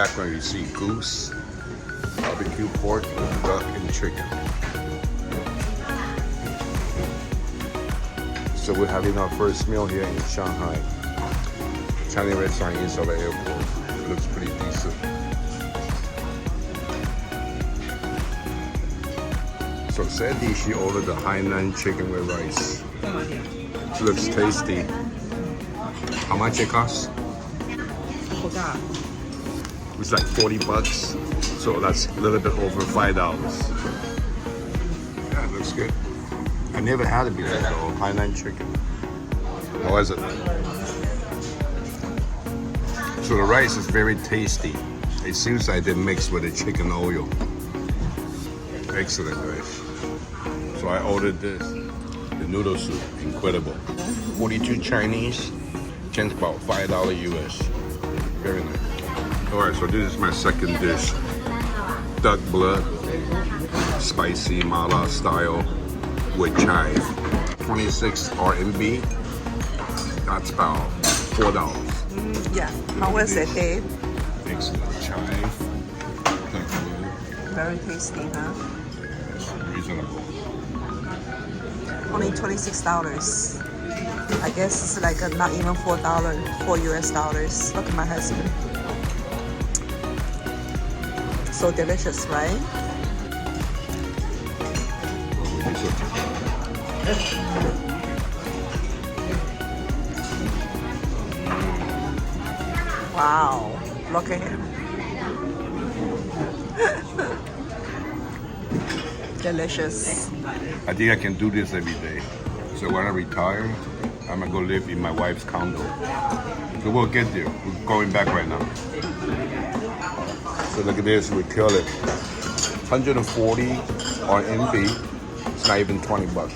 background you see goose, barbecue pork, duck, and chicken. So we're having our first meal here in Shanghai. Chinese restaurant inside the airport. It looks pretty decent. So Sandy, she ordered the Hainan chicken with rice. It looks tasty. How much it costs? Forgot. It's like 40 bucks. So that's a little bit over $5. Yeah, it looks good. I never had it before though, Hainan chicken. How is it? So the rice is very tasty. It seems like they mixed with the chicken oil. Excellent rice. So I ordered this, the noodle soup, incredible. 42 Chinese, change about $5 US. Very nice. All right, so this is my second dish. Duck blood, spicy mala style with chive. 26 RMB, that's about $4. Yeah. How was it, Dave? Excellent chive. Very tasty, huh? Reasonable. Only $26. I guess it's like not even $4 US dollars. Look at my husband. So delicious, right? Wow, look at him. Delicious. I think I can do this every day. So when I retire, I'm gonna go live in my wife's condo. So we'll get there. We're going back right now. So look at this, we kill it. 140 RMB. It's not even 20 bucks.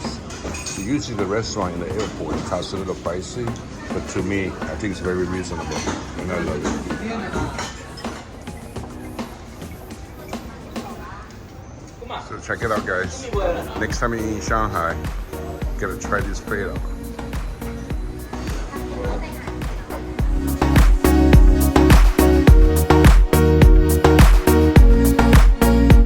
So usually the restaurant in the airport costs a little pricey, but to me, I think it's very reasonable, and I love it. So check it out, guys. Next time you're in Shanghai, gotta try this feta.